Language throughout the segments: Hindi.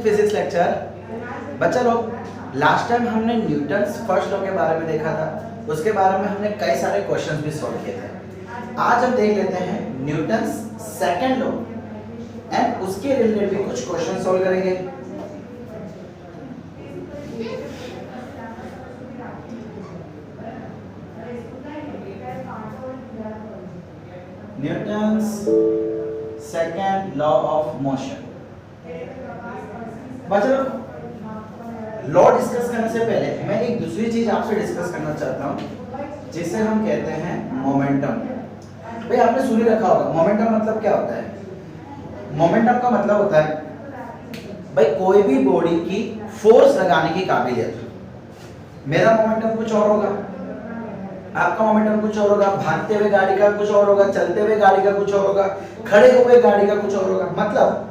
Physics lecture. बच्चा लोग, लास्ट टाइम हमने न्यूटन्स फर्स्ट लॉ के बारे में देखा था, उसके बारे में हमने कई सारे क्वेश्चंस भी सॉल्व किए थे। आज हम देख लेते हैं न्यूटन्स सेकंड लॉ एंड उसके रिलेटेड भी कुछ क्वेश्चन सॉल्व करेंगे। Newton's second law of motion. बच्चों, लॉ डिस्कस करने से पहले मैं एक दूसरी चीज आपसे डिस्कस करना चाहता हूं, जिसे हम कहते हैं मोमेंटम। भाई आपने सुन ही रखा होगा मोमेंटम मतलब क्या होता है। मोमेंटम का मतलब होता है भाई कोई भी बॉडी की फोर्स लगाने की काबिलियत। मेरा मोमेंटम कुछ और होगा, आपका मोमेंटम कुछ और होगा, भागते हुए गाड़ी का कुछ और होगा, चलते हुए गाड़ी का कुछ और होगा, खड़े हुए गाड़ी का कुछ और होगा। मतलब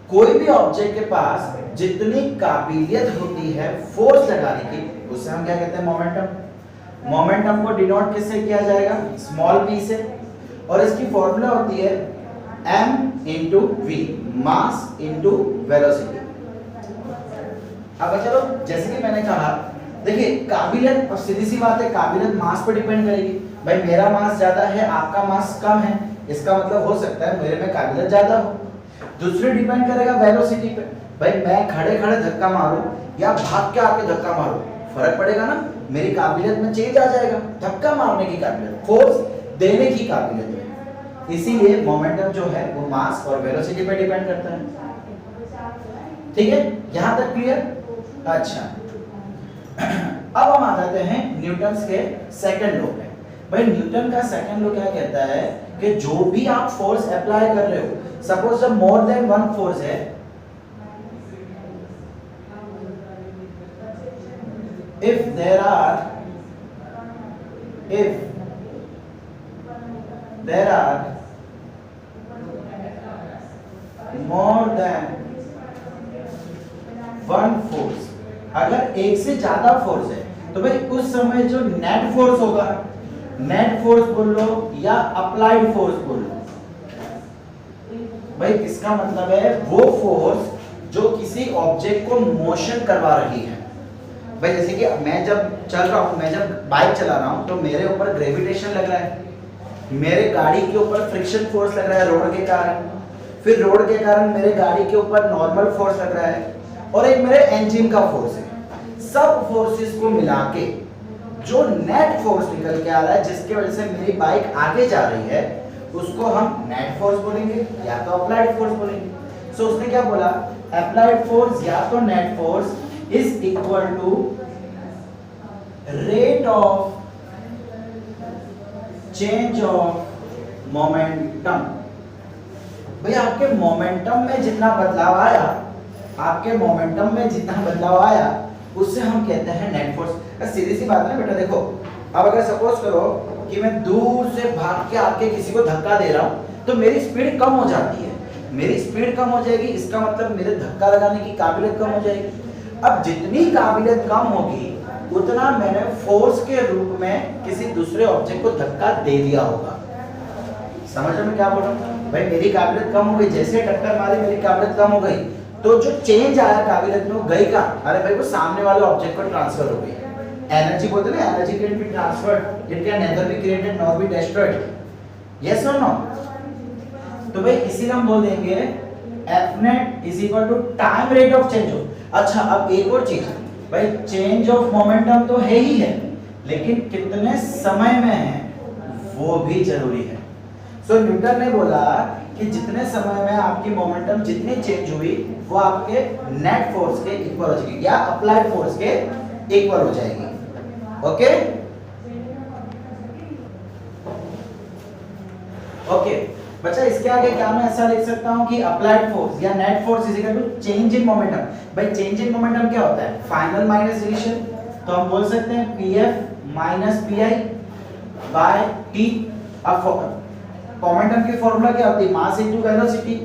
कोई भी ऑब्जेक्ट के पास जितनी काबिलियत होती है फोर्स लगाने की, उसे हम क्या कहते हैं, मोमेंटम। मोमेंटम को डिनोट किससे किया जाएगा, स्मॉल p से, और इसकी फॉर्मूला होती है m into v, मास into वेलोसिटी। अब चलो, जैसे कि मैंने कहा, देखिए काबिलियत, और सीधी सी बात है, काबिलियत मास पर डिपेंड करेगी। भाई मेरा मास ज्यादा है, आपका मास कम है, इसका मतलब हो सकता है मेरे में काबिलियत ज्यादा हो। दूसरी डिपेंड करेगा वेलोसिटी पे। भाई मैं खड़े खड़े धक्का मारूं या भाग के आके धक्का मारूं, फर्क पड़ेगा ना, मेरी काबिलियत में चेंज आ जाएगा। धक्का मारने की काबिलियत, फोर्स देने की काबिलियत में। इसीलिए मोमेंटम जो है वो मास और वेलोसिटी पे डिपेंड करता है। ठीक है, यहां तक क्लियर? अच्छा, अब हम आ जाते हैं न्यूटन्स के सेकंड लॉ पे। भाई न्यूटन का सेकंड लॉ क्या कहता है कि जो भी आप फोर्स अप्लाई कर रहे हो, सपोज जब मोर देन वन फोर्स है, if there are more than one force, अगर एक से ज्यादा फोर्स है तो भाई उस समय जो नेट फोर्स होगा, नेट फोर्स बोल लो या अप्लाइड फोर्स बोल लो, भाई इसका मतलब है वो फोर्स जो किसी ऑब्जेक्ट को मोशन करवा रही है। भाई जैसे कि मैं जब चल रहा हूं, मैं जब बाइक चला रहा हूं तो मेरे ऊपर ग्रेविटेशन लग रहा है, मेरे गाड़ी के ऊपर फ्रिक्शन फोर्स लग रहा है रोड के कारण, फिर रोड के कारण मेरे गाड़ी के ऊपर नॉर्मल फोर्स लग रहा है, और एक मेरे इंजन का फोर्स है। सब फोर्सेस को मिला के जो नेट फोर्स निकल के आ रहा है, जिसकी वजह से मेरी बाइक आगे जा रही है, उसको हम नेट फोर्स बोलेंगे या तो अप्लाइड फोर्स बोलेंगे। सो उसने क्या बोला, अप्लाइड फोर्स या तो net force is equal to rate of change of momentum। भाई आपके मोमेंटम में जितना बदलाव आया, आपके मोमेंटम में जितना बदलाव आया, उससे हम कहते हैं नेट फोर्स। सीधी सी बात है बेटा, देखो अब अगर सपोज करो कि मैं दूर से भाग के आके किसी को धक्का दे रहा हूं, तो मेरी स्पीड कम हो जाती है, मेरी स्पीड कम हो जाएगी, इसका मतलब मेरे धक्का लगाने की काबिलियत कम हो जाएगी। अब जितनी काबिलियत कम होगी, उतना मैंने फोर्स के रूप में किसी दूसरे ऑब्जेक्ट को धक्का दे दिया होगा। समझ रहे मैं क्या बोल रहा हूँ? भाई मेरी काबिलियत कम हो गई, जैसे टक्कर मारी मेरी काबिलियत कम हो गई, तो जो चेंज आया काबिलियत में वो गई का, अरे भाई वो सामने वाले ऑब्जेक्ट को ट्रांसफर हो गई। एनर्जी बोलते हैं ना, energy can be transferred, it can nether be created nor be destroyed. Yes और नो? तो भाई इसीलिए हम बोल देंगे F net is equal to time rate of change of. अच्छा, अब एक और चीज, भाई चेंज ऑफ मोमेंटम तो है ही है, लेकिन कितने समय में है वो भी जरूरी है। सो न्यूटन ने बोला कि जितने समय में आपकी मोमेंटम जितनी चेंज हुई, वो आपके नेट फोर्स के इक्वल हो जाएगी या अप्लाइड फोर्स के इक्वल हो जाएगी। ओके ओके बच्चा, इसके आगे क्या मैं ऐसा लिख सकता हूं कि अप्लाइड फोर्स या net force is equal to change in momentum. भाई चेंज इन मोमेंटम क्या होता है, फाइनल माइनस इनिशियल, तो हम बोल सकते हैं pf minus pi by t। अब मोमेंटम की फॉर्मूला क्या होती है, mass into velocity.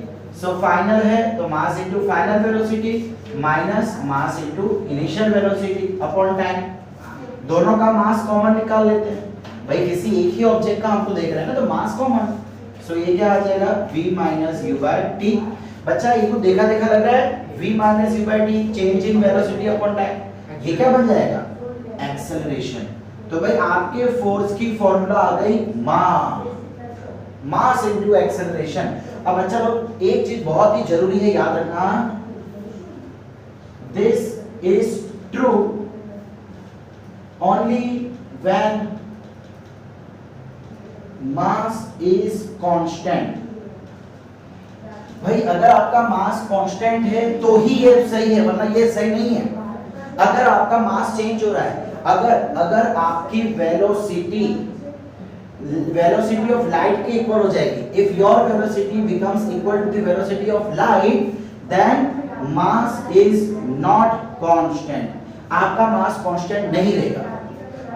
So final है तो mass into final velocity minus mass into initial velocity upon time. दोनों का मास कॉमन निकाल लेते हैं। भाई किसी एक ही ऑब्जेक्ट का हम तो देख रहे हैं ना, तो मास कॉमन, सो ये क्या आ जाएगा v minus u by t। बच्चा ये तो देखा देखा लग रहा है, v minus u by T change in velocity upon time, ये क्या बन जाएगा, एक्सेलरेशन। तो भाई आपके फोर्स की फॉर्मूला आ गई मास इनटू एक्सेलरेशन। अब बच्चा लोग एक चीज बहुत ही जरूरी है याद रखना, this is true only when mass is constant. भाई अगर आपका मास कांस्टेंट है तो ही ये सही है, वरना ये सही नहीं है। अगर आपका मास चेंज हो रहा है, अगर आपकी वेलोसिटी ऑफ लाइट के इक्वल हो जाएगी, if your velocity becomes equal to the velocity of light, then mass is not constant, आपका मास कांस्टेंट नहीं रहेगा।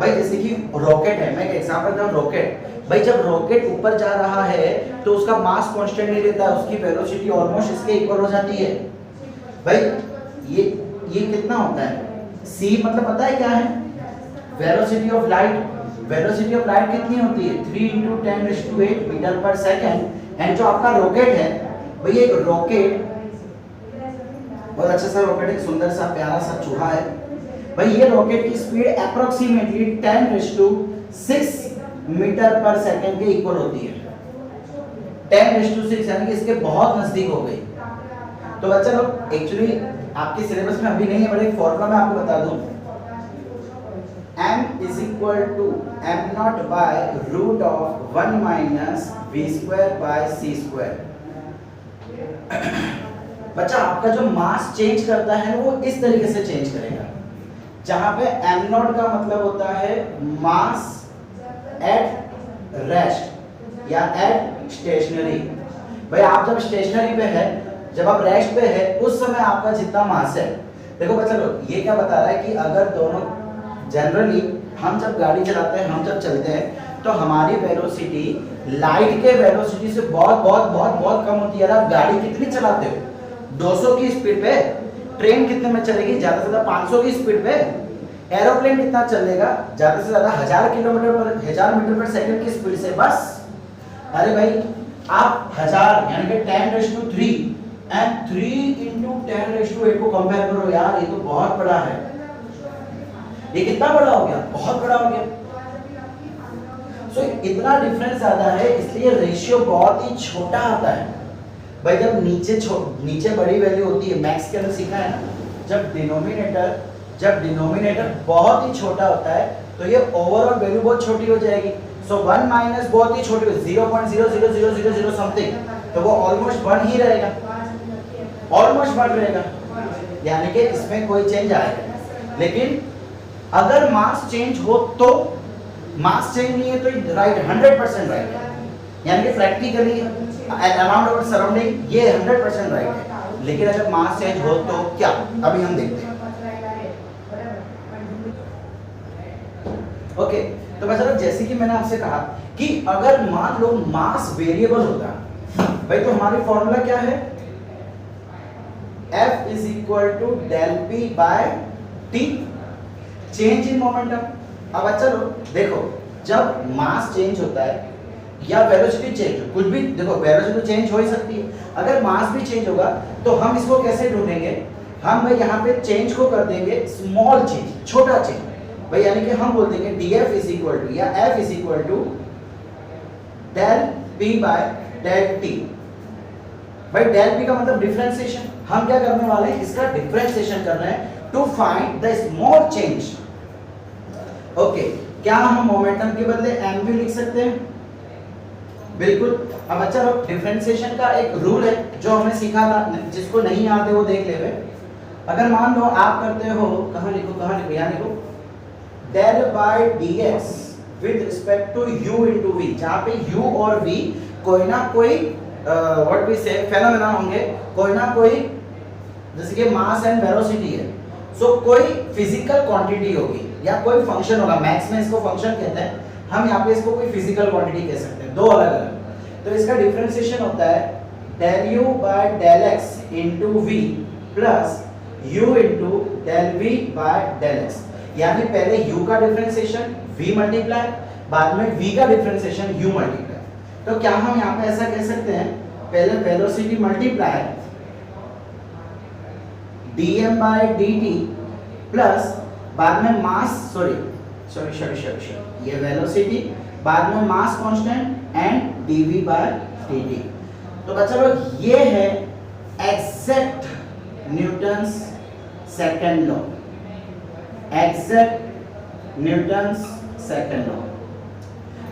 भाई जैसे कि रॉकेट है, मैं एक एग्जांपल देता हूं, रॉकेट, भाई जब रॉकेट ऊपर जा रहा है तो उसका मास कांस्टेंट नहीं रहता, उसकी वेलोसिटी ऑलमोस्ट इसके इक्वल हो जाती है। भाई ये कितना होता है, c मतलब पता है क्या है, velocity of light. Velocity of light कितनी होती है, 3 × 10⁸ मीटर पर सेकंड। एंड जो आपका रॉकेट है, भाई एक रॉकेट बहुत अच्छा सा रॉकेट है, सुंदर सा प्यारा सा चूहा है। भाई ये रॉकेट की स्पीड अप्रोक्सीमेटली 10⁶ मीटर पर सेकंड के इक्वल होती है, 10�6, यानी कि इसके बहुत नजदीक हो गई। तो बच्चा लोग एक्चुअली आपके सिलेबस में अभी नहीं है, बट एक फॉर्मूला मैं आपको बता दूं, m is equal to m0 by root of 1 minus v square by c square। बच्चा आपका जो मास चेंज करता है वो इस तरीके से चेंज करेगा, जहां पे m0 का मतलब होता है मास एट रेस्ट या एट स्टेशनरी। भाई आप जब स्टेशनरी पे है, जब आप रेस्ट पे है, उस समय आपका जितना मास है, देखो बच्चा लोग ये क्या बता रहा है कि अगर दोनों, जनरली हम जब गाड़ी चलाते हैं, हम जब चलते हैं तो हमारी वेलोसिटी लाइट के वेलोसिटी से बहुत बहुत बहुत बहुत कम होती है। आप गाड़ी कितनी चलाते हो, 200 की स्पीड पे, ट्रेन कितने में चलेगी, ज्यादा से ज्यादा 500 की स्पीड पे, एरोप्लेन कितना चलेगा, ज्यादा से ज्यादा 1000 मीटर पर सेकंड की स्पीड से, बस। अरे भाई आप 1000 यानी कि 10⁻³ एंड 3 × 10⁸ को कंपेयर करो यार, ये तो बहुत बड़ा है। ये कितना बड़ा हो गया, बहुत बड़ा हो गया। सो इतना डिफरेंस आता है, इसलिए रेशियो बहुत ही छोटा आता है। भाई जब नीचे बड़ी वैल्यू होती है, मैक्स के अंदर सीखा है ना, जब डिनोमिनेटर बहुत ही छोटा होता है तो ये ओवरऑल वैल्यू बहुत छोटी हो जाएगी। सो 1 माइनस बहुत ही छोटी, 0.00000 समथिंग, तो वो ऑलमोस्ट 1 ही रहेगा, ऑलमोस्ट 1 रहेगा, यानी कि इसमें कोई चेंज आएगा। लेकिन अगर मास चेंज हो तो, मास चेंज नहीं है तो राइट 100% राइट है, यानी कि प्रैक्टिकली अराउंड अवर सराउंडिंग ये 100% राइट है। लेकिन अगर मास चेंज हो तो क्या, अभी हम देखते हैं। ओके तो बच्चा लोग जैसे कि मैंने आपसे कहा कि अगर मान लो मास वेरिएबल होता, भाई तो हमारी फॉर्मूला क्या है, F is equal to del P by T, change in momentum. अब अच्छा लोग देखो, जब मास चेंज होता है या वेलोसिटी चेंज हो, कुछ भी देखो, वेलोसिटी चेंज हो ही सकती है, अगर मास भी चेंज होगा तो हम इसको कैसे ढूंढेंगे, हम भाई यहाँ पे चेंज को कर देंगे स्मॉल चेंज, छोटा चेंज, भाई यानी कि हम बोल देंगे dF is equal to या F is equal to del P by del T। भाई del P का मतलब डिफरेंशिएशन, हम क्या करने वाले हैं, इसका डिफरेंशिएशन कर रहे हैं to find the small change. Okay, क्या हम मोमेंटम के बदले m भी लिख सकते हैं, बिल्कुल। अब अच्छा लोग डिफरेंशिएशन का एक रूल है जो हमने सीखा था, जिसको नहीं याद है वो देख ले। अगर मान लो आप करते हो, कहाँ लिखो, यहाँ लिखो, del by dx with respect to u into v, जहाँ पे u और v कोई ना कोई व्हाट वी से फेनोमेना होंगे, कोई ना कोई, जैसे कि मास एंड वेलोसिटी है, सो कोई फिजिकल क्वांटिटी होगी या कोई फंक्शन होगा, मैथ्स में इसको फंक्शन कहते हैं, हम यहाँ पे इसको कोई फिजिकल क्वांटिटी कह सकते हैं, दो अलग अलग। तो इसका डिफरेंशिएशन होता है del u by del x into v plus u into del v by del x, यानी पहले u का डिफरेंशिएशन v मल्टीप्लाई, बाद में v का डिफरेंशिएशन u मल्टीप्लाई। तो क्या हम यहाँ पे ऐसा कह सकते हैं, पहले velocity multiply dm by dt plus बाद में मास सॉरी ये वेलोसिटी, बाद में mass constant and dv by dt। तो बच्चा लोग ये है exact Newton's second law, exact Newton's second law.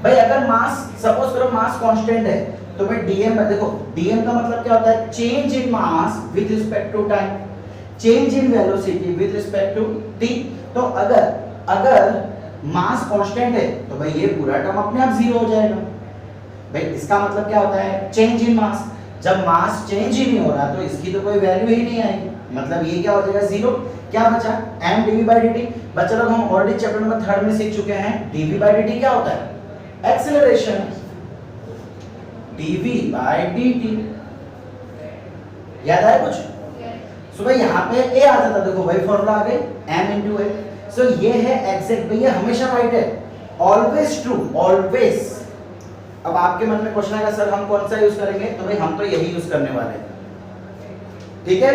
भाई अगर मास सपोज करो मास कांस्टेंट है तो भाई dm देखो, dm का मतलब क्या होता है, change in mass with respect to time, change in velocity with respect to t। तो अगर मास कांस्टेंट है तो भाई ये पूरा टर्म अपने आप जीरो हो जाएगा। भाई इसका मतलब क्या होता है, चेंज इन मास। जब मास चेंज ही नहीं हो रहा तो इसकी तो कोई वैल्यू ही नहीं आएगी, मतलब ये क्या हो जाएगा, जीरो। क्या बचा, m dv by dt। बच्चा लोग हम ऑलरेडी चैप्टर नंबर 3 में सीख चुके हैं, dv by dt क्या होता है, एक्सेलरेशन, dv by dt। याद आया कुछ? सो भाई यहाँ पे a आता था, देखो भाई फॉर्मूला आ गई m into a। सो ये है एग्जैक्ट, भाई ये हमेशा राइट है, ऑलवेज ट्रू, ऑलवेज। अब आपके मन में क्वेश्चन आएगा सर हम कौन सा यूज करेंगे, तो भाई हम तो यही यूज करने वाले हैं, ठीक है।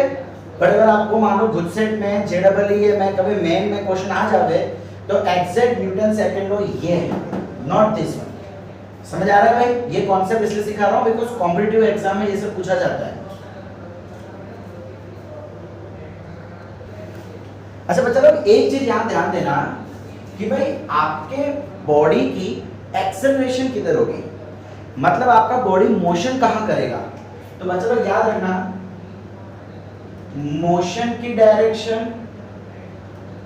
बट अगर आपको मानो गुड सेट में JEE में कभी मेन में क्वेश्चन आ जावे तो एग्जैक्ट न्यूटन सेकंड लॉ ये है, नॉट दिस वन। समझ आ रहा है भाई? ये कॉन्सेप्ट इसलिए सिखा रहा हूं बिकॉज़ कॉम्पिटिटिव एग्जाम में ये सब पूछा जाता है। अच्छा बच्चा लोग एक चीज यहां ध्यान देना कि भाई आपके बॉडी की एक्सेलरेशन किधर होगी, मतलब आपका बॉडी मोशन कहां करेगा। तो बच्चा लोग याद रखना, मोशन की डायरेक्शन,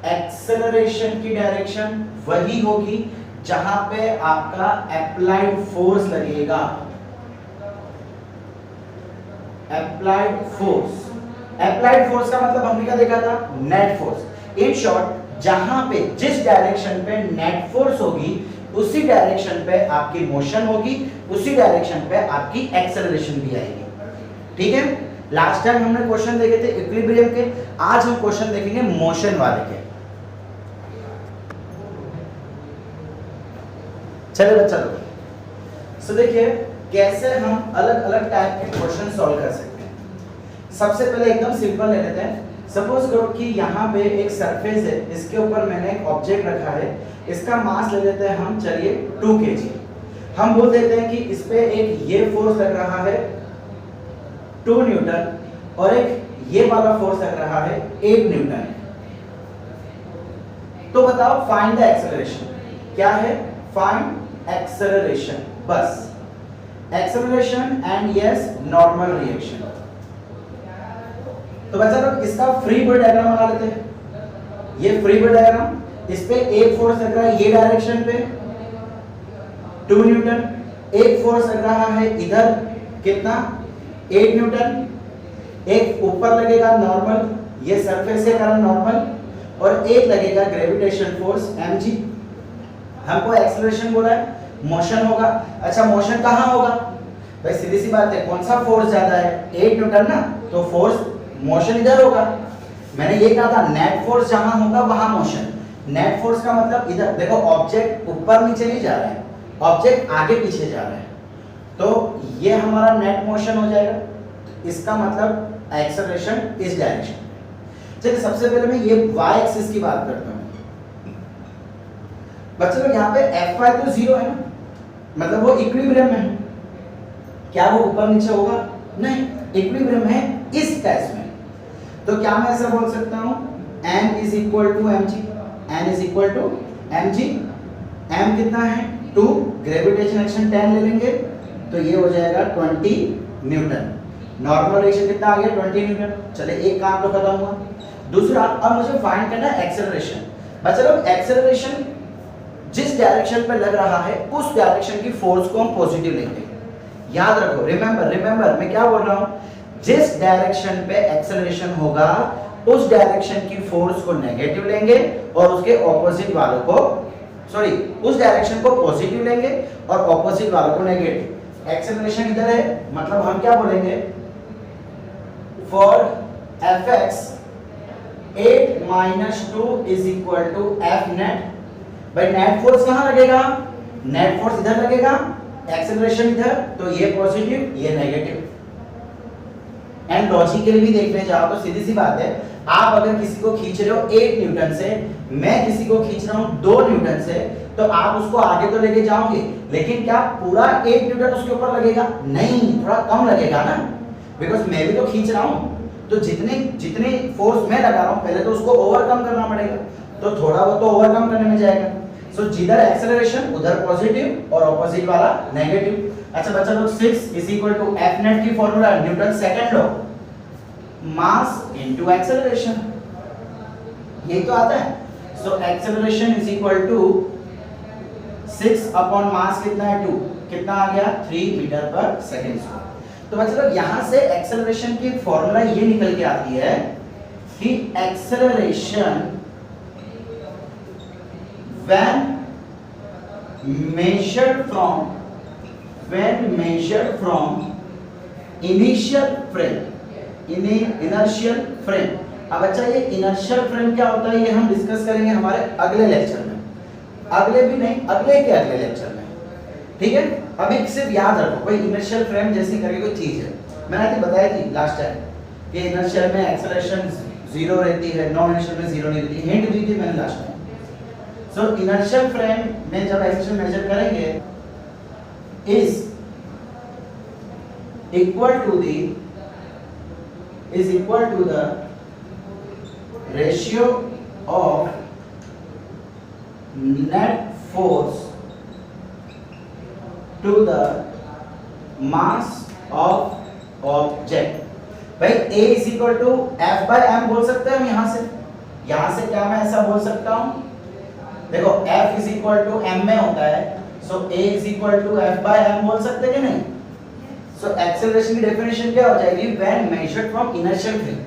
एक्सेलरेशन की डायरेक्शन वही होगी जहां पे आपका अप्लाइड फोर्स लगेगा, अप्लाइड फोर्स। अप्लाइड फोर्स का मतलब हमने क्या देखा था, नेट फोर्स। इन शॉर्ट जहां पे जिस डायरेक्शन पे नेट फोर्स होगी उसी डायरेक्शन पे आपकी मोशन होगी, उसी डायरेक्शन पे आपकी एक्सेलरेशन भी आएगी, ठीक है। लास्ट टाइम हमने क्वेश्चन देखे थे इक्विलिब्रियम के, आज हम क्वेश्चन देखेंगे मोशन वाले के। चलिए बच्चा लोग, सो देखिए कैसे हम अलग अलग टाइप के क्वेश्चन सॉल्व कर सकते हैं। सबसे पहले एकदम सिंपल ले लेते हैं। सपोज करो कि यहाँ पे एक सरफेस है, इसके ऊपर मैंने एक ऑब्जेक्ट रखा है, इसका मास ले लेते हैं हम, चलिए 2 kg। हम बोल देते हैं कि इस पे एक ये फोर्स लग रहा है 2 न्यूटन और एक ये वाला फोर्स लग रहा है 8 न्यूटन। तो बताओ फाइंड द एक्सेलरेशन। क्या है, फाइंड एक्सेलरेशन, बस acceleration and yes normal reaction. तो बच्चा लोग इसका फ्री बॉडी डायग्राम बना लेते हैं। ये फ्री बॉडी डायग्राम, इस पे एक फोर्स लग रहा है ये डायरेक्शन पे 2 न्यूटन, एक फोर्स लग रहा है इधर कितना 8 न्यूटन, एक ऊपर लगेगा नॉर्मल, ये सरफेस के कारण नॉर्मल, और एक लगेगा ग्रेविटेशन फोर्स mg। हमको एक्सेलरेशन बोला है, मोशन होगा। अच्छा मोशन कहाँ होगा, भाई सीधी सी बात है, कौन सा फोर्स ज्यादा है, 8 न्यूटन ना, तो फोर्स मोशन इधर होगा। मैंने ये कहा था नेट फोर्स जहां होगा वहां मोशन। नेट फोर्स का मतलब इधर देखो, ऑब्जेक्ट ऊपर नीचे नहीं जा रहा है, ऑब्जेक्ट आगे पीछे जा रहा है, तो ये हमारा नेट मोशन हो जाएगा। इसका मतलब एक्सेलरेशन इस डायरेक्शन। चलिए सबसे पहले मैं ये y एक्सिस की बात करता हूं। बच्चों लोग यहाँ पे Fy तो 0 है ना, मतलब वो इक्विलिब्रियम में है। क्या वो ऊपर नीचे होगा, नहीं, इक्विलिब्रियम है इस केस में। तो क्या मैं ऐसा बोल सकता हूं n is equal to mg, n is equal to mg। m कितना है 2, ग्रेविटेशन एक्शन 10 ले लेंगे तो ये हो जाएगा 20 न्यूटन। नॉर्मल रिएक्शन कितना आ गया 20 न्यूटन। चले एक काम तो खत्म हुआ। दूसरा अब मुझे फाइंड करना है एक्सेलरेशन। बच्चा लोग एक्सेलरेशन जिस डायरेक्शन पे लग रहा है उस डायरेक्शन की फोर्स को हम पॉजिटिव लेंगे। याद रखो, रिमेंबर मैं क्या बोल रहा हूं, जिस डायरेक्शन पे एक्सेलरेशन होगा उस डायरेक्शन की फोर्स को नेगेटिव लेंगे और उसके ऑपोजिट वालों को उस डायरेक्शन को पॉजिटिव लेंगे और ऑपोजिट वालों को नेगेटिव। एक्सेलरेशन इधर है, मतलब हम क्या बोलेंगे, for fx 8 - 2 is equal to f net. भाई नेट फोर्स कहां लगेगा, नेट फोर्स इधर लगेगा, एक्सेलरेशन इधर, तो ये पॉजिटिव ये नेगेटिव। एंड लॉजिकली भी देखने जाओ तो सीधी सी बात है, आप अगर किसी को खींच रहे हो 8 न्यूटन से, मैं किसी को खींच रहा हूं 2 न्यूटन से, तो आप उसको आगे तो लेके जाओगे, लेकिन क्या पूरा 8 न्यूटन उसके ऊपर लगेगा? नहीं, थोड़ा कम लगेगा ना, बिकॉज मैं भी तो खींच रहा हूं। तो जितने फोर्स मैं लगा रहा हूं पहले तो उसको ओवरकम करना पड़ेगा, तो थोड़ा वो तो ओवरकम करने में जाएगा। सो जिधर एक्सेलरेशन उधर पॉजिटिव और ऑपोजिट वाला नेगेटिव। अच्छा बच्चा लोग 6 is equal to F net की formula Newton second law, mass into acceleration, ये तो आता है। So acceleration is equal to 6 upon mass कितना है 2, कितना आ गया 3 मीटर पर सेकंड स्क्वायर। तो मतलब यहां से एक्सेलरेशन की फॉर्मूला ये निकल के आती है कि acceleration when measured from initial frame, inertial frame। अब अच्छा ये inertial frame क्या होता है ये हम डिस्कस करेंगे हमारे अगले लेक्चर में, अगले भी नहीं अगले के अगले लेक्चर में, ठीक है। अभी सिर्फ याद रखो कोई inertial frame जैसी करके कोई चीज है, मैंने आपको बताई थी लास्ट टाइम कि inertial में एक्सेलरेशन 0 रहती है, नॉन inertial में 0 नहीं रहती, हिंट दी थी मैंने last time. So inertial frame में जब एक्सेलरेशन मेजर करेंगे is equal to the ratio of net force to the mass of object. भाई A is equal to F by M बोल सकते हैं हम यहां से क्या मैं ऐसा बोल सकता हूं, देखो F is equal to M में होता है, so A is equal to F by M बोल सकते हैं कि नहीं। सो एक्सेलरेशन की डेफिनेशन क्या हो जाएगी, when measured from inertial frame.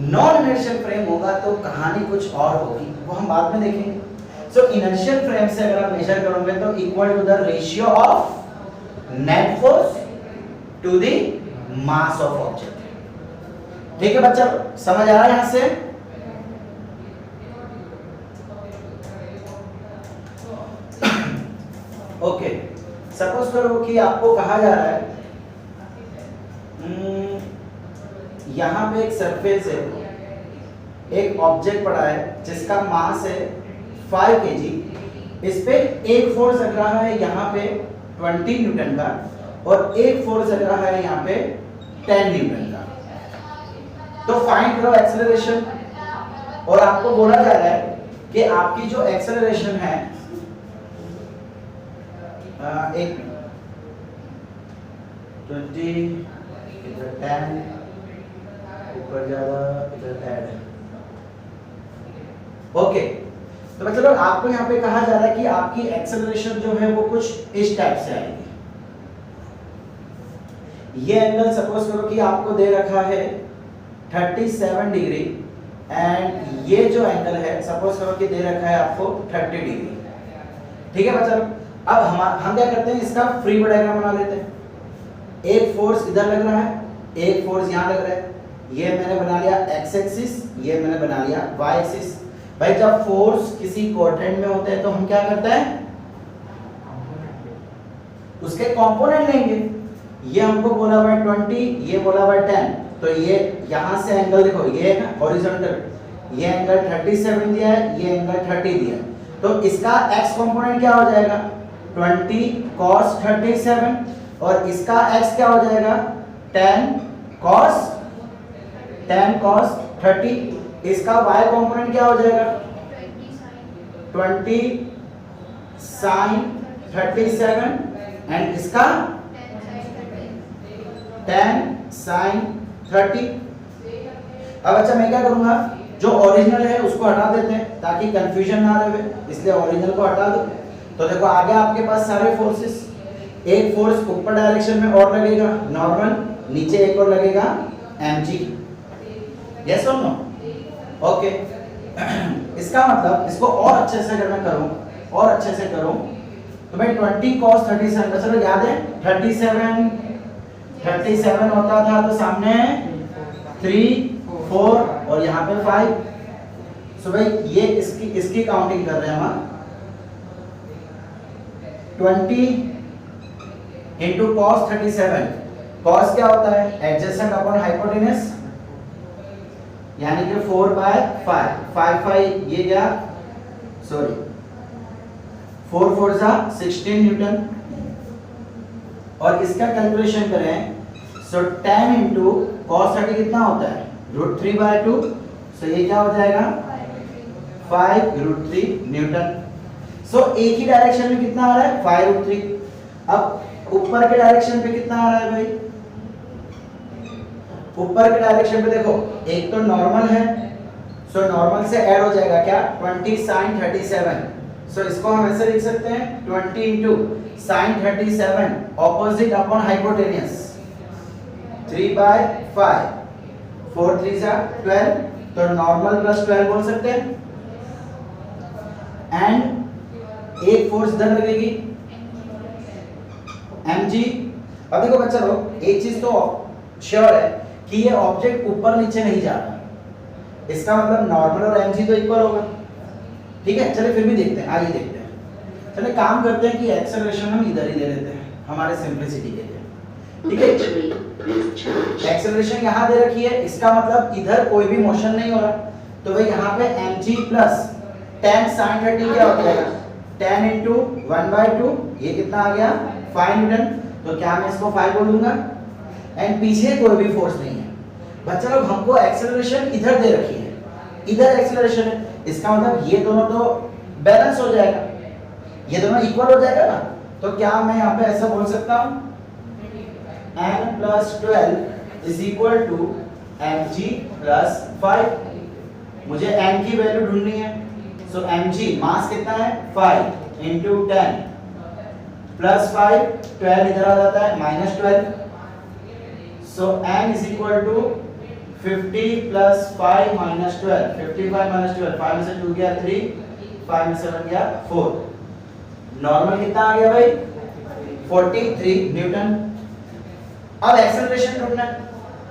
Non inertial frame होगा तो कहानी कुछ और होगी, वो हम बाद में देखेंगे। सो इनर्शियल फ्रेम से अगर आप मेजर करोगे तो equal to the ratio of net force to the mass of object. ठीक है बच्चा, समझ आ रहा है यहां से? ओके, सपोज करो कि आपको कहा जा रहा है यहां पे एक सरफेस है, एक ऑब्जेक्ट पड़ा है जिसका मास है 5 kg, इस पे एक फोर्स लग रहा है यहाँ पे 20 न्यूटन का और एक फोर्स लग रहा है यहाँ पे 10 न्यूटन का। तो फाइंड करो एक्सेलरेशन, और आपको बोला जा रहा है कि आपकी जो एक्सेलरेशन है एक 20 इधर 10 ऊपर ज्यादा इधर ऐड। ओके, तो मतलब आपको यहाँ पे कहा जा रहा है कि आपकी एक्सेलरेशन जो है वो कुछ इस टाइप से आएगी। ये एंगल सपोज करो कि आपको दे रखा है 37 डिग्री एंड ये जो एंगल है सपोज करो कि दे रखा है आपको 30 डिग्री। ठीक है बच्चा, अब हम क्या करते हैं, इसका फ्री डायग्राम बना लेते हैं। एक फोर्स इधर लग रहा है, एक फोर्स यहाँ लग रहा है, ये मैंने बना लिया एक्स एक्सिस, ये मैंने बना लिया वाई एक्सिस। भाई जब फोर्स किसी क्वाड्रेंट में होते हैं तो हम क्या करते हैं, उसके कंपोनेंट लेंगे। ये हमको बोला हुआ है 20, ये बोला हुआ है 10, तो ये यहां से एंगल देखो, ये है ना हॉरिजॉन्टल, ये एंगल 37 दिया है, ये एंगल 30 दिया है, तो इसका x कंपोनेंट क्या हो जाएगा 20 cos 37 और इसका x क्या हो जाएगा 10 cos 30। इसका y कंपोनेंट क्या हो जाएगा 20 sin 37 एंड इसका 10 sin 30। अब अच्छा मैं क्या करूंगा, जो ओरिजिनल है उसको हटा देते हैं ताकि कंफ्यूजन ना रहे, इसलिए ओरिजिनल को हटा दो। तो देखो आगे आपके पास सारे फोर्सेस, एक फोर्स ऊपर डायरेक्शन में और लगेगा नॉर्मल, नीचे एक और लगेगा mg। यस और नो? ओके, इसका मतलब इसको और अच्छे से अगर मैं करूं, और अच्छे से करूं तो भाई 20 cos 37 का चलो याद है 37 होता था तो सामने 3 4 और यहाँ पे 5। सो भाई ये इसकी काउंटिंग कर रहे हैं हम 20 into cos 37। cos क्या होता है एडजेसेंट अपॉन हाइपोटेनस, यानी कि 4/5, 5 ये गया, सॉरी 4 4 जा 16 न्यूटन। और इसका कैलकुलेशन करें सो 10 इंटू cos 30 कितना होता है √3/2, सो ये क्या हो जाएगा 5√3 न्यूटन। सो एक ही डायरेक्शन में कितना आ रहा है 5√3। अब ऊपर के डायरेक्शन पे कितना आ रहा है भाई, ऊपर के डायरेक्शन पे देखो एक तो नॉर्मल है, सो नॉर्मल से ऐड हो जाएगा क्या 20 sin 37, सो इसको हम ऐसे लिख सकते हैं 20 into sin 37 opposite upon hypotenuse 3/5, 4 3 जा 12, तो नॉर्मल प्लस 12 बोल सकते हैं। एंड एक फोर्स इधर लगेगी mg। अब देखो बच्चा लोग एक चीज तो श्योर है कि ये ऑब्जेक्ट ऊपर नीचे नहीं जा रहा, इसका मतलब नॉर्मल और mg तो इक्वल होगा, ठीक है। चलिए फिर भी देखते हैं, आइए देखते हैं। चलिए काम करते हैं कि एक्सेलरेशन हम इधर ही ले लेते हैं हमारे सिंपलिसिटी के लिए, ठीक है। एक्सेलरेशन यहाँ दे रखी है, इसका मतलब इधर कोई भी मोशन नहीं हो रहा, तो भाई यहाँ पे mg प्लस 10 sin 30 क्या हो जाएगा 10 इंटू 1/2, ये कितना आ गया 5 न्यूटन, तो क्या मैं इसको 5 बोलूंगा। एंड पीछे कोई भी फोर्स नहीं है बच्चा लोग, हमको एक्सेलरेशन इधर दे रखी है, इधर एक्सेलरेशन है, इसका मतलब ये दोनों तो बैलेंस हो जाएगा, ये दोनों इक्वल हो जाएगा ना। तो क्या मैं यहाँ पे ऐसा बोल सकता हूँ n + 12 is equal to mg + 5। मुझे n की वैल्यू ढूंढनी है, सो mg मास कितना है 5 इंटू 10 प्लस 5, 12 इधर आ जाता है -12, सो n इज इक्वल टू 50 + 5 - 12, 55 - 12, 5 में से 2 गया 3, 5 में से 1 गया 4। नॉर्मल कितना आ गया भाई 43 न्यूटन। अब एक्सेलरेशन ढूंढना है,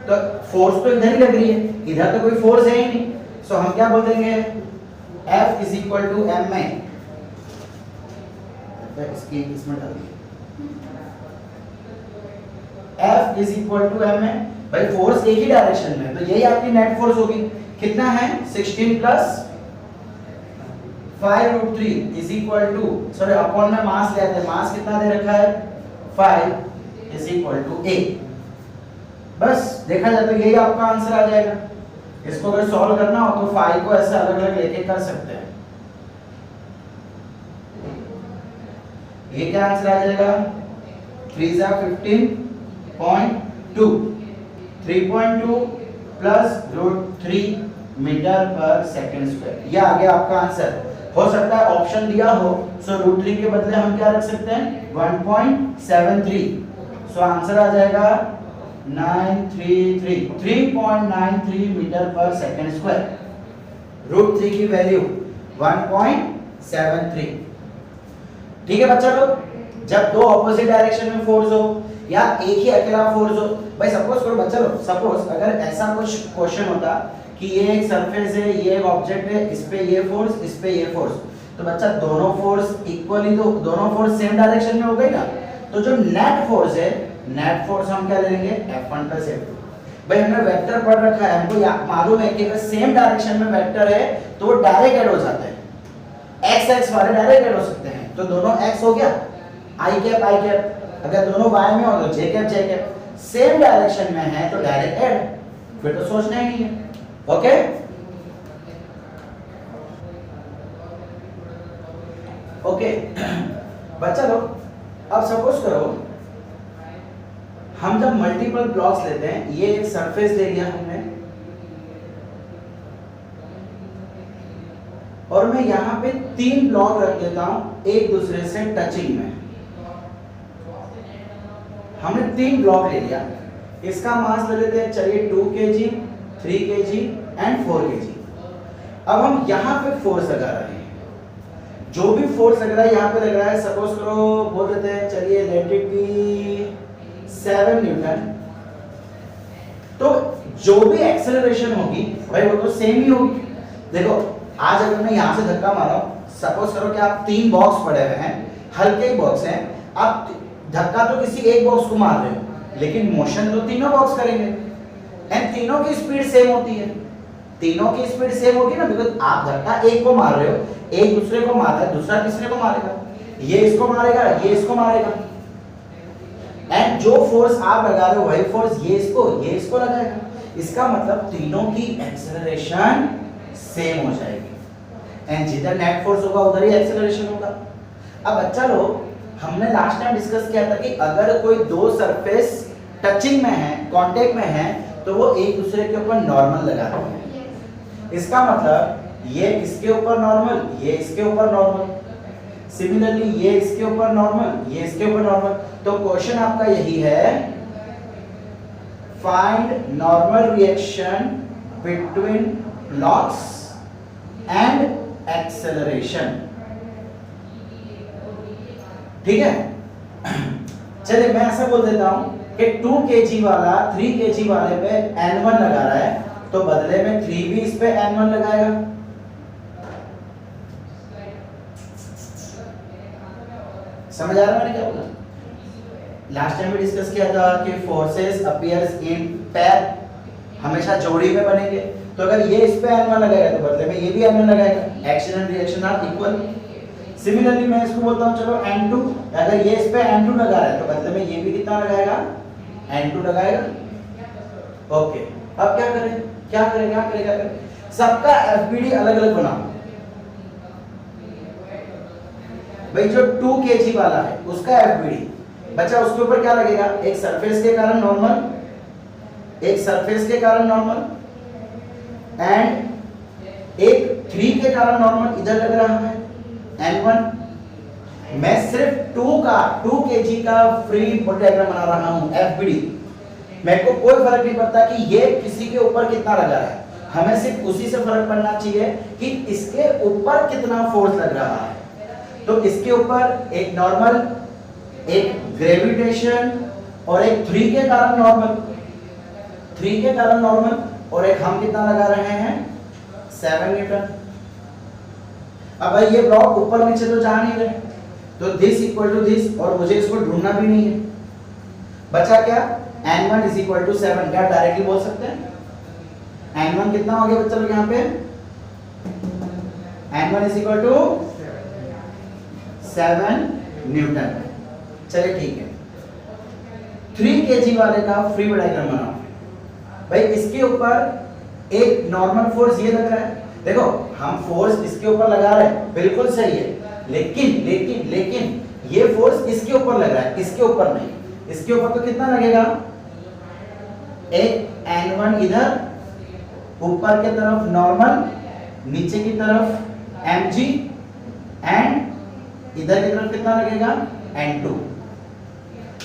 तो फोर्स तो इधर ही लग रही है, इधर तो कोई फोर्स है ही नहीं, सो हम क्या बोल देंगे F is equal to m में, इसकी इसमें डाल F is equal to m में, भाई फोर्स एक ही डायरेक्शन में, तो यही आपकी नेट फोर्स होगी, कितना है 16 plus 5√3 is equal to, sorry upon में मास लेते हैं, मास कितना दे रखा है 5 इज इक्वल टू 8। बस देखा जाए तो यही आपका आंसर आ जाएगा। इसको अगर सॉल्व करना हो तो 5 को ऐसे अलग अलग लेके कर सकते हैं। ये क्या आंसर आ जाएगा 3 * 15.2, 3.2 प्लस √3 मीटर पर सेकंड स्क्वायर, ये आ गया आपका आंसर। हो सकता है ऑप्शन दिया हो, सो √3 के बदले हम क्या रख सकते हैं 1.73, सो आंसर आ जाएगा 3.93 मीटर पर सेकंड स्क्वायर। √3 की वैल्यू 1.73। ठीक है बच्चा लोग, जब दो ऑपोजिट डायरेक्शन में फोर्स हो या एक ही अकेला फोर्स हो, भाई सपोज करो बच्चा लोग, सपोज अगर ऐसा कुछ क्वेश्चन होता कि ये एक सरफेस है, ये एक ऑब्जेक्ट है, इस पे ये फोर्स, इस पे ये फोर्स, तो बच्चा दोनों फोर्स इक्वली, तो दोनों फोर्स सेम डायरेक्शन में हो गई ना, तो जो नेट फोर्स है, नेट फोर्स हम क्या ले लेंगे F1 + F2। भाई हमने वेक्टर पढ़ रखा है, हमको मालूम है कि अगर सेम डायरेक्शन में वेक्टर है तो वो डायरेक्ट ऐड हो जाते हैं, x x वाले डायरेक्ट ऐड हो सकते हैं, तो दोनों x हो गया i कैप, अगर दोनों y में हो तो j कैप, सेम डायरेक्शन में है तो डायरेक्ट ऐड, फिर तो सोचना ही नहीं है। ओके ओके बच्चा लोग, अब सपोज करो हम जब मल्टीपल ब्लॉक्स लेते हैं, ये एक सरफेस ले लिया हमने और मैं यहां पे 3 ब्लॉक रख देता हूं एक दूसरे से टचिंग में। हमने 3 ब्लॉक ले लिया, इसका मास ले लेते हैं, चलिए 2 kg, 3 kg एंड 4 kg। अब हम यहां पे फोर्स लगा रहे हैं, जो भी फोर्स लग रहा है यहां पे लग रहा है, सपोज करो बोल देते हैं, चलिए लेट इट बी 7 न्यूटन। तो जो भी एक्सेलरेशन होगी भाई वो तो सेम ही होगी। देखो आज अगर मैं यहां से धक्का मारा, सपोज करो कि आप 3 बॉक्स पड़े हुए हैं, हल्के ही बॉक्स हैं, आप धक्का तो किसी एक बॉक्स को मार रहे हो, लेकिन मोशन तो तीनों बॉक्स करेंगे एंड तीनों की स्पीड सेम होती है, तीनों की स्पीड सेम होगी ना, बिकॉज आप धक्का एक को मार रहे हो, एक दूसरे को मार रहा है, दूसरा तीसरे को मारेगा, ये इसको मारेगा, ये इसको मारेगा, एंड जो फोर्स आप लगा रहे हो वही फोर्स ये इसको लगाएगा। इसका मतलब तीनों की एक्सेलरेशन सेम हो जाएगी, एंड जिधर नेट फोर्स होगा उधर ही एक्सेलरेशन होगा। अब बच्चा लोग, हमने लास्ट टाइम डिस्कस किया था कि अगर कोई दो सरफेस टचिंग में है, कांटेक्ट में है, तो वो एक दूसरे के ऊपर नॉर्मल लगाते हैं। इसका मतलब ये इसके ऊपर नॉर्मल, ये इसके ऊपर नॉर्मल, सिमिलरली ये इसके ऊपर नॉर्मल, ये इसके ऊपर नॉर्मल। तो क्वेश्चन आपका यही है, find normal reaction between blocks and acceleration. ठीक है, चलिए मैं ऐसा बोल देता हूं कि 2 kg वाला 3 kg वाले पे N1 लगा रहा है, तो बदले में 3 भी इस पे N1 लगाएगा। समझ आ रहा है मैंने क्या बोला? लास्ट टाइम भी डिस्कस किया था कि फोर्सेस अपीयर्स इन पेयर, हमेशा जोड़ी में बनेंगे। तो अगर ये इस पे N1 लगाएगा तो बदले में ये भी N1 लगाएगा, action and reaction are equal. Similarly मैं इसको बोलता हूं चलो N2, अगर ये इस पे N2 लगा रहा है तो बदले में ये भी कितना लगाएगा, N2 लगाएगा। ओके, अब क्या करें? सबका एफबीडी अलग अलग बनाओ। भाई जो 2 kg वाला है उसका एफबीडी बच्चा, उसके ऊपर क्या लगेगा, एक सरफेस के कारण नॉर्मल, एक सरफेस के कारण नॉर्मल, एंड एक 3 के कारण नॉर्मल इधर लग रहा है N1। मैं सिर्फ 2 kg का फ्री बॉडी डायग्राम बना रहा हूं, एफबीडी। मेरे को कोई फर्क नहीं पड़ता कि ये किसी के ऊपर कितना लगा है, हमें सिर्फ उसी से फर्क पड़ना चाहिए कि इसके ऊपर कितना फोर्स लग रहा है। तो इसके ऊपर एक नॉर्मल, एक ग्रेविटेशन और एक 3 के कारण नॉर्मल, और एक हम कितना लगा रहे हैं, 7 न्यूटन। अब भाई ये ब्लॉक ऊपर नीचे तो जा नहीं रहे, तो दिस इक्वल टू दिस, और मुझे इसको ढूंढना भी नहीं है। बचा क्या, N1 इज इक्वल टू 7। क्या डायरेक्टली बोल सकते हैं? N1 कितना हो गया बच्चा लोग यहाँ पे, N1 is equal to 7 Newton. चलिए ठीक है, 3 kg वाले का फ्री डायग्राम बनाओ। भाई इसके ऊपर एक नॉर्मल फोर्स ये लग रहा है, देखो हम फोर्स इसके ऊपर लगा रहे हैं, बिल्कुल सही है, लेकिन ये फोर्स इसके ऊपर लग रहा है, इसके ऊपर नहीं। इसके ऊपर तो कितना लगेगा, एक N1 इधर, ऊपर के तरफ नॉर्मल, नीचे की तरफ mg, एंड इधर की तरफ कितना लगेगा, N2,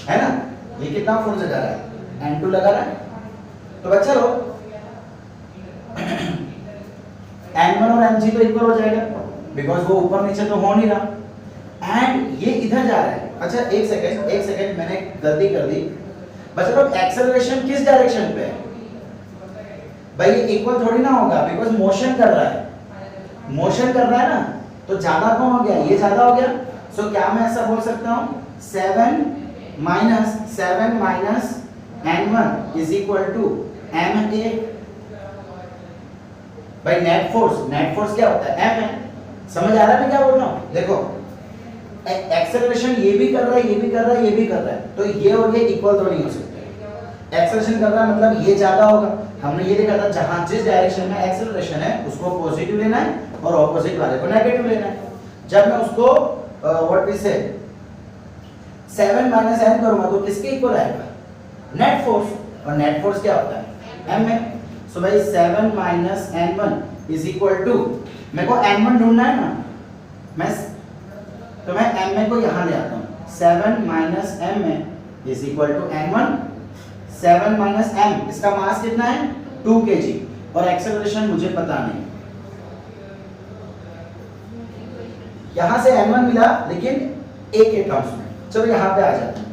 है ना। ये कितना फोर्स लगा रहा है, N2 लगा रहा है। तो बच्चा लोग N1 और mg तो इक्वल हो जाएगा, बिकॉज वो ऊपर नीचे तो हो नहीं रहा, एंड ये इधर जा रहा है। अच्छा एक सेकंड मैंने गलती कर दी बच्चा लोग, एक्सेलरेशन किस डायरेक्शन पे है? भाई ये इक्वल थोड़ी ना होगा, बिकॉज मोशन कर रहा है ना, तो ज्यादा कौन हो गया, ये ज्यादा हो गया। सो क्या मैं ऐसा बोल सकता हूं, 7 minus N1 is equal to ma। भाई नेट फोर्स क्या होता है, m है। समझ आ रहा है मैं क्या बोल रहा हूं? देखो एक्सेलरेशन ये भी कर रहा है, तो ये और ये इक्वल तो नहीं हो सकते। एक्सेलरेशन कर रहा है मतलब ये ज्यादा होगा। हमने ये देखा था, जहां जिस डायरेक्शन में एक्सेलरेशन है उसको पॉजिटिव लेना है और ऑपोजिट वाले को नेगेटिव लेना है। जब मैं उसको व्हाट वी से 7 माइनस m करूंगा तो किसके इक्वल आएगा, नेट फोर्स। और नेट फोर्स क्या होता है, m है। सो भाई 7 minus n1 is equal to, मेरे को n1 ढूंढना है ना, तो मैं m को यहां ले आता हूं। 7 minus m is equal to n1। 7 minus m, इसका मास कितना है, 2 kg, और एक्सेलरेशन मुझे पता नहीं। यहां से n1 मिला, लेकिन a के टर्म्स में। चलो यहां पे आ जाते हैं।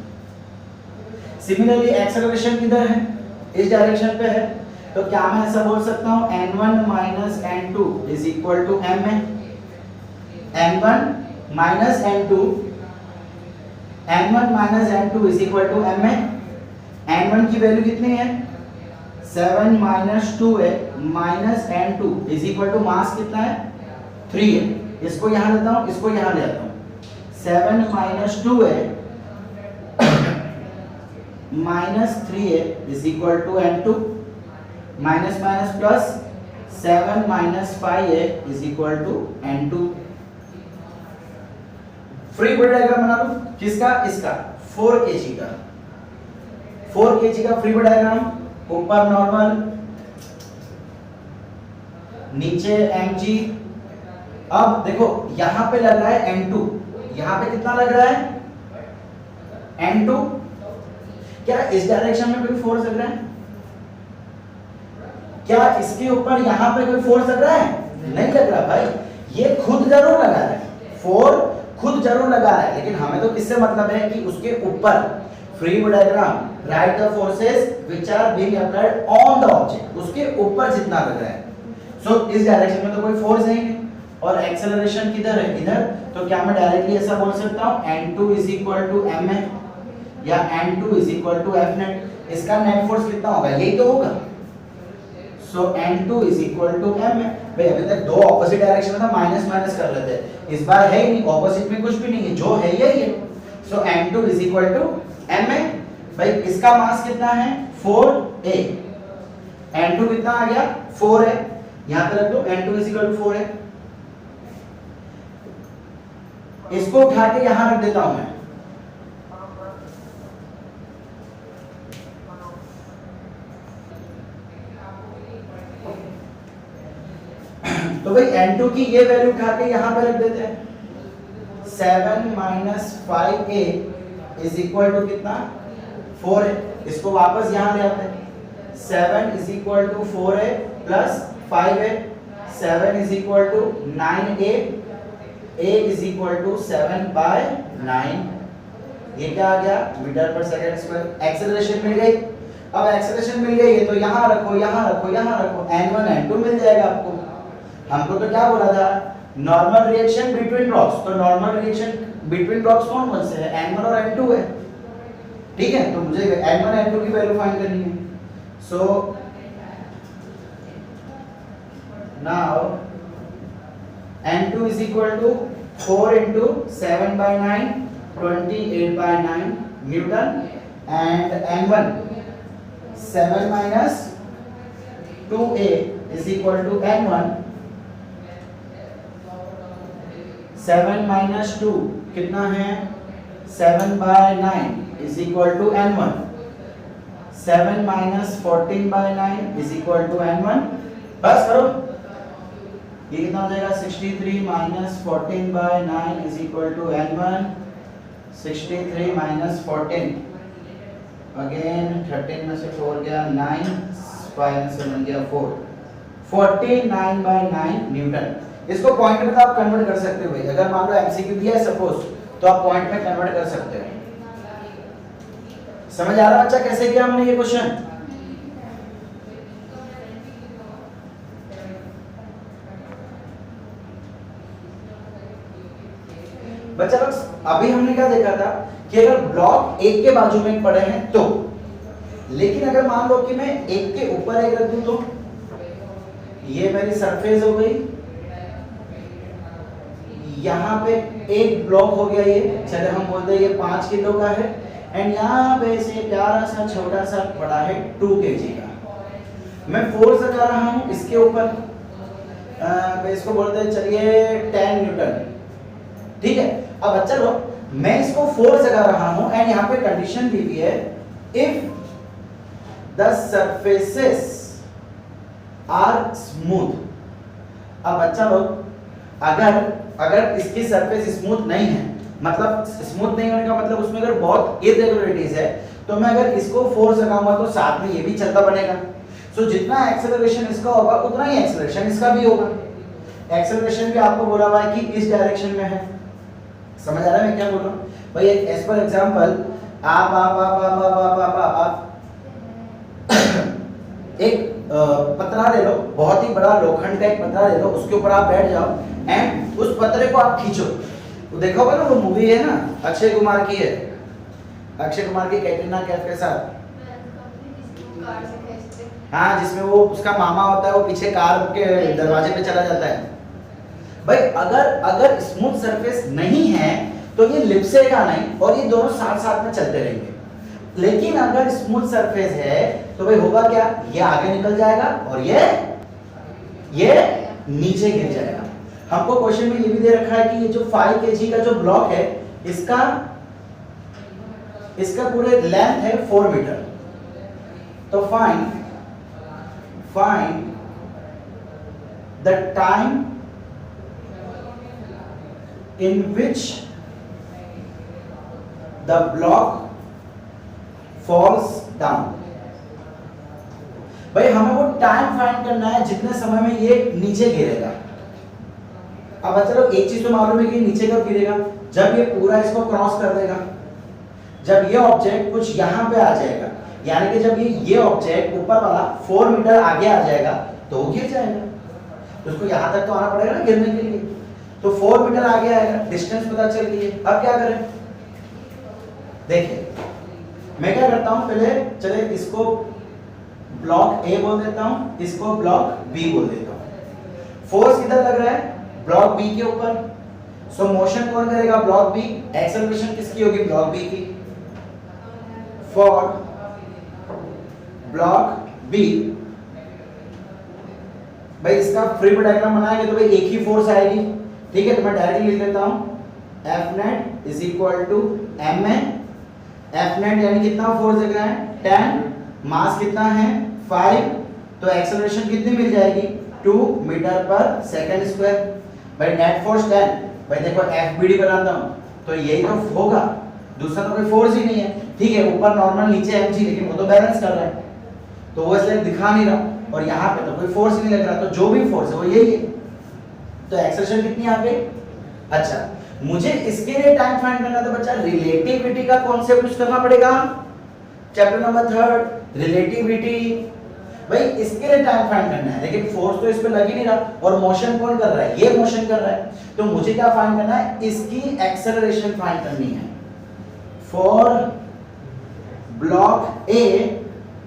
सिमिलरली एक्सेलरेशन किधर है, इस डायरेक्शन पे है, तो क्या मैं ऐसा बोल सकता हूं, n1 minus n2 is equal to m है। n1 minus n2 is equal to m है। n1 की वैल्यू कितनी है, 7 माइनस 2 है, minus n2 is equal to mass कितना है 3 है। इसको यहां लेता हूं, इसको यहां ले आता हूं। 7 minus 2a minus 3a is equal to n2 minus minus plus 7 minus 5a is equal to n2। Free body diagram बना दो किसका, इसका 4 kg का, 4 kg का फ्री बॉडी डायग्राम। ऊपर नॉर्मल, नीचे mg। अब देखो यहां पे लग रहा है n2, यहां पे कितना लग रहा है n2। क्या इस डायरेक्शन में कोई फोर्स लग रहा है? क्या इसके ऊपर यहां पे कोई फोर्स लग रहा है? नहीं लग रहा भाई, ये खुद जरूर लगा रहा है, फोर्स खुद जरूर लगा रहा है, लेकिन हमें तो किससे मतलब है कि उसके ऊपर। Free body diagram right the forces which are being applied on the object, उसके ऊपर जितना लग रहा है। सो इस डायरेक्शन में तो कोई फोर्स है ही नहीं, और एक्सेलरेशन किधर है, इधर। तो क्या मैं डायरेक्टली ऐसा बोल सकता हूं n2 is equal to ma या n2 is equal to f net. इसका नेट फोर्स कितना होगा, यही तो होगा। So n2 is equal to ma। भाई अभी तक दो ऑपोजिट डायरेक्शन में था, माइनस माइनस कर रहे थे, इस बार है ही नहीं, ऑपोजिट में कुछ भी नहीं है, जो है यही है। So n2 is equal to ma। भाई इसका मास कितना है 4a, n2 कितना आ गया 4 है, यहां पे रख दो n2 इज इक्वल टू 4 है। इसको उठा के यहां रख देता हूं मैं, तो भाई n2 की ये वैल्यू उठा के यहां पे रख देते हैं। 7 minus 5a is equal to कितना 4 है। इसको वापस यहां ले आते हैं। 7 is equal to 4a plus 5a, 7 is equal to 9a, a is equal to 7/9। ये क्या आ गया मीटर पर सेकंड स्क्वायर। एक्सेलरेशन मिल गई। अब एक्सेलरेशन मिल गई है तो यहां रखो, यहां रखो, यहां रखो, n1 n2 मिल जाएगा आपको। हमको तो क्या बोला था, नॉर्मल रिएक्शन बिटवीन रॉक्स, तो नॉर्मल रिएक्शन बिटवीन रॉक्स कौन कौन से है, n1 और n2 है। ठीक है, तो मुझे n1 n2 की वैल्यू फाइंड करनी है। So now n2 is equal to 4 into 7/9 28/9 Newton, and n1 7 minus 2a is equal to n1। 7 minus 2 कितना है 7/9 is equal to n1। 7 minus 14/9 is equal to n1। बस करो, ये कितना हो जाएगा 63 minus 14/9 is equal to n1। 63 minus 14 again 13 में से 4 गया 9, 5 में से बन गया 4, 49/9 न्यूटन। इसको पॉइंट में तो आप कन्वर्ट कर सकते हो भाई, अगर मान लो एमसीक्यू दिया है सपोज, तो आप पॉइंट में कन्वर्ट कर सकते हो। समझ आ रहा बच्चा कैसे किया हमने ये क्वेश्चन? बच्चा लोग अभी हमने क्या देखा था कि अगर ब्लॉक एक के बाजू में पड़े हैं तो, लेकिन अगर मान लो कि मैं एक के ऊपर एक रख दूं तो ये मेरी सरफेस हो गई, यहाँ पे एक ब्लॉक हो गया, ये चले हम बोलते हैं ये 5 किलो का है, एंड यहाँ पे से प्यारा सा छोटा सा बड़ा है 2 kg का। मैं फोर्स लगा रहा हूँ इसके ऊपर, इसको बोलते हैं चलिए 10 न्यूटन। ठीक है, अब चलो मैं इसको फोर्स लगा रहा हूँ एंड यहाँ पे कंडीशन दी हुई है if the surfaces are smooth. अब बच्चा लोग अगर इसकी सरफेस स्मूथ नहीं है, मतलब स्मूथ नहीं होने का मतलब उसमें अगर बहुत इरेगुलरिटीज है, तो मैं अगर इसको फोर्स लगाऊंगा तो साथ में ये भी चलता बनेगा। सो जितना एक्सेलरेशन इसका होगा उतना ही एक्सेलरेशन इसका भी होगा। एक्सेलरेशन भी आपको बोला हुआ है कि इस डायरेक्शन में है। समझ आ रहा है मैं क्या बोल रहा हूँ भाई? एज पर एग्जांपल आप एक पतरा ले लो, बहुत ही बड़ा लोखंड का एक पतरा ले लो, उसके ऊपर आप बैठ जाओ एंड उस पतरे को आप खींचो। तो देखा होगा ना वो मूवी है ना, अक्षय कुमार की है, अक्षय कुमार की कैटरीना कैफ के साथ। हाँ, जिसमें वो उसका मामा होता है, वो पीछे कार के दरवाजे पे चला जाता है। भाई अगर स्मूथ सरफेस नहीं है तो ये लिपसेगा नहीं और ये दोनों साथ साथ में चलते रहेंगे। लेकिन अगर स्मूथ सरफेस है तो भाई होगा क्या, ये आगे निकल जाएगा और ये नीचे गिर जाएगा। हमको क्वेश्चन में ये भी दे रखा है कि ये जो 5 kg का जो ब्लॉक है इसका पूरे लेंथ है 4 मीटर। तो find the time in which the block falls down। भाई हमें वो टाइम फाइंड करना है जितने समय में ये नीचे गिरेगा। अब चलो एक चीज तो मालूम है कि नीचे कब गिरेगा, जब ये पूरा इसको क्रॉस कर देगा, जब ये ऑब्जेक्ट कुछ यहां पे आ जाएगा, यानी कि जब ये ऑब्जेक्ट ऊपर वाला 4 मीटर आगे आ जाएगा तो वो गिर जाएगा। तो उसको यहां तक तो आना पड़ेगा ना गिरने के लिए। तो 4 मीटर आगे आएगा, डिस्टेंस पता चल गई है। अब क्या करें, देखिए मैं क्या करता हूं, पहले चले इसको ब्लॉक ए बोल देता हूं, इसको ब्लॉक बी बोल देता हूं। फोर्स किधर लग रहा है, ब्लॉक बी के ऊपर। सो मोशन कौन करेगा, ब्लॉक बी। एक्सेलरेशन किसकी होगी, ब्लॉक बी की। फॉर ब्लॉक बी, भाई इसका फ्री डायग्राम बनाएंगे तो भाई एक ही फोर्स आएगी, ठीक है। तो मैं डायरेक्टली लिख देता हूं F net is equal to M A. F net यानी कितना फोर्स लग रहा है 10, मास कितना है 5, तो एक्सेलरेशन कितनी मिल जाएगी 2 मीटर पर सेकंड स्क्वायर। भाई नेट फोर्स 10, भाई देखो FBD बनाता हूं तो यही तो होगा, दूसरा तो कोई फोर्स ही नहीं है, ठीक है। ऊपर नॉर्मल नीचे mg, लेकिन वो तो बैलेंस कर रहा है तो वो इसलिए दिखा नहीं रहा, और यहाँ पे तो कोई फोर्स नहीं लग रहा, तो जो भी फोर्स है वो यही है। तो एक्सेलरेशन कितनी आ गई। अच्छा, मुझे इसके लिए टाइम फाइंड करना था बच्चा, रिलेटिविटी का कॉन्सेप्ट यूज करना पड़ेगा। Chapter number 3 relativity. भाई इसके लिए टाइम फाइंड करना है, लेकिन फोर्स तो इस पे लग ही नहीं रहा, और मोशन कौन कर रहा है, ये मोशन कर रहा है। तो मुझे क्या फाइंड करना है, इसकी एक्सेलरेशन फाइंड करनी है। For block A,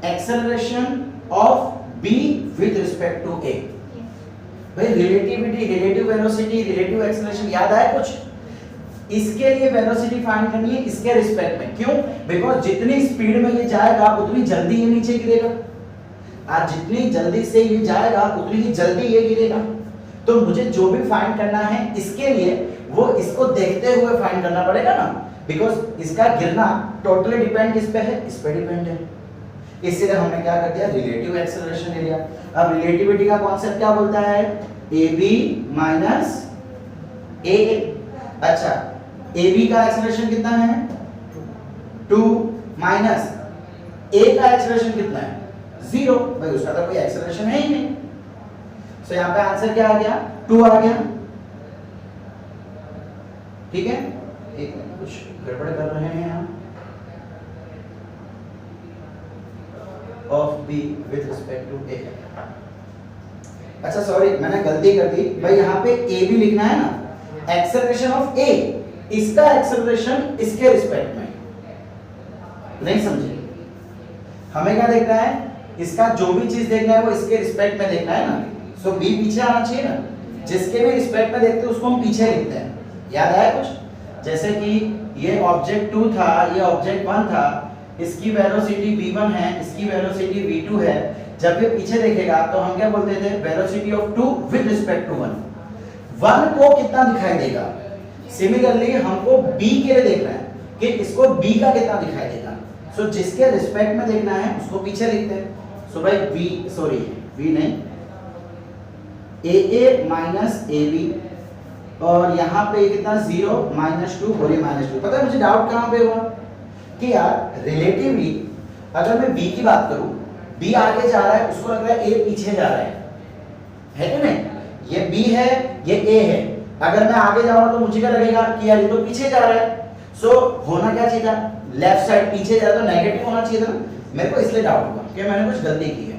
acceleration of B with respect to A. भाई relativity, relative velocity, relative acceleration याद आया कुछ। इसके लिए वेलोसिटी फाइंड करनी है इसके रिस्पेक्ट में। क्यों, बिकॉज जितनी स्पीड में ये जाएगा उतनी जल्दी ये नीचे गिरेगा, और जितनी जल्दी से ये जाएगा उतनी ही जल्दी ये गिरेगा। तो मुझे जो भी फाइंड करना है इसके लिए वो इसको देखते हुए फाइंड करना पड़ेगा ना, बिकॉज इसका गिरना टोटली डिपेंड किस पे है, इस पे डिपेंड है। इसलिए हमने क्या कर दिया, रिलेटिव एक्सेलरेशन ले लिया। अब रिलेटिविटी का कॉन्सेप्ट क्या बोलता है, AB माइनस AA। अच्छा, AB का एक्सेलरेशन कितना है 2, माइनस A का एक्सेलरेशन कितना है 0। भाई उसका तो कोई एक्सेलरेशन है ही नहीं, सो यहाँ पे आंसर क्या आ गया 2 आ गया, ठीक है। एक मिनट, कुछ गड़बड़ कर रहे हैं यहाँ। Of B with respect to A। अच्छा सॉरी, मैंने गलती कर दी भाई, यहाँ पे AB लिखना है ना, एक्सेलरेशन ऑफ A, इसका एक्सेलरेशन इसके रिस्पेक्ट में। नहीं समझे, हमें क्या देखना है, इसका जो भी चीज देखना है वो इसके रिस्पेक्ट में देखना है ना। सो B पीछे आना चाहिए ना, जिसके भी रिस्पेक्ट में देखते हैं उसको हम पीछे लिखते हैं। याद आया कुछ, जैसे कि ये ऑब्जेक्ट 2 था, ये ऑब्जेक्ट 1 था, इसकी वेलोसिटी v1 है, इसकी वेलोसिटी v2 है। जब ये पीछे देखेगा तो हम क्या बोलते थे, velocity of 2 with respect to 1। 1 को कितना दिखाई देगा, सिमिलरली हमको b के लिए देखना है कि इसको b का कितना दिखाई देगा। सो जिसके रिस्पेक्ट में देखना है उसको पीछे लिखते हैं। सो भाई v नहीं, AA माइनस AB, और यहाँ पे कितना 0 -2 और ये -2। पता है मुझे डाउट कहाँ पे हुआ कि यार रिलेटिवली अगर मैं B की बात करूं, B आगे जा रहा है, उसको लग रहा है A पीछे जा रहा है कि नहीं। ये B है, ये A है, अगर मैं आगे जाऊंगा तो मुझे क्या लगेगा कि यार ये तो पीछे जा रहा है। सो होना क्या चाहिए था, लेफ्ट साइड पीछे जा रहा तो नेगेटिव होना चाहिए था ना। मेरे को इसलिए डाउट हुआ कि मैंने कुछ गलती की है।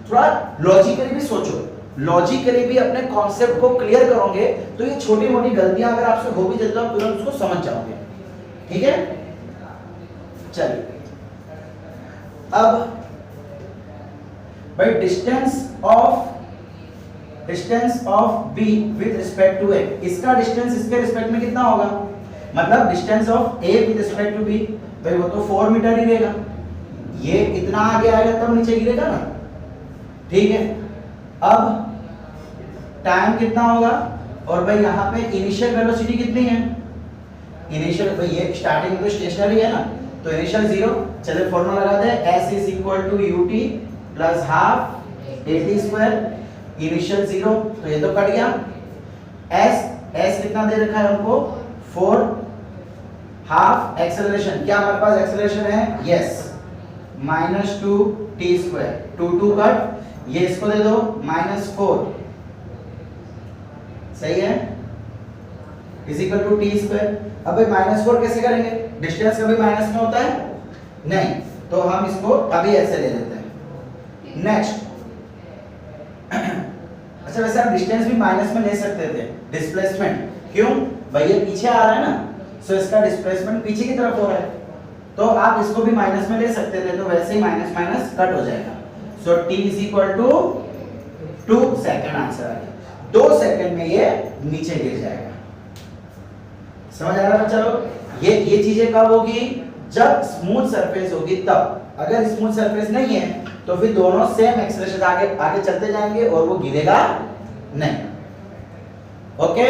थोड़ा लॉजिकली भी सोचो, लॉजिकली भी अपने कॉन्सेप्ट को क्लियर करोगे तो ये छोटी मोटी गलतियां अगर आपसे हो भी जाती तो आप तुरंत उसको समझ जाओगे, ठीक है। चलिए अब भाई distance of B with respect to A, इसका डिस्टेंस इसके रिस्पेक्ट में कितना होगा, मतलब distance of A with respect to B, भाई वो तो 4 मीटर ही रहेगा, ये इतना आगे आएगा तब नीचे गिरेगा ना, ठीक है। अब टाइम कितना होगा, और भाई यहाँ पे इनिशियल वेलोसिटी कितनी है, इनिशियल भाई ये स्टार्टिंग में तो स्टेशनरी है ना, तो इनिशियल 0, चलिए फॉर्मूला लगा दे, s is equal to ut plus half at square, initial 0 तो ये तो कट गया, s कितना दे रखा है हमको 4, हाफ एक्सेलरेशन, क्या हमारे पास एक्सेलरेशन है, यस -2 t स्क्वायर, 2 कट, ये इसको दे दो -4, सही है, is equal to T square. अब भाई -4 कैसे करेंगे, डिस्टेंस कभी माइनस में होता है नहीं, तो हम इसको अभी ऐसे ले लेते हैं। नेक्स्ट अच्छा वैसे आप डिस्टेंस भी माइनस में ले सकते थे, डिस्प्लेसमेंट, क्यों भाई ये पीछे आ रहा है ना, सो इसका डिस्प्लेसमेंट पीछे की तरफ हो रहा है, तो आप इसको भी माइनस में ले सकते थे, तो वैसे ही माइनस माइनस कट हो जाएगा, so t is equal to 2 second answer आ गया, 2 सेकंड में ये नीचे गिर जाएगा। समझ आ रहा है चलो, ये चीजें कब होगी, जब स्मूथ सरफेस होगी तब, अगर स्मूथ सरफेस नहीं है तो फिर दोनों सेम एक्सेलरेशन आगे आगे चलते जाएंगे और वो गिरेगा नहीं, ओके।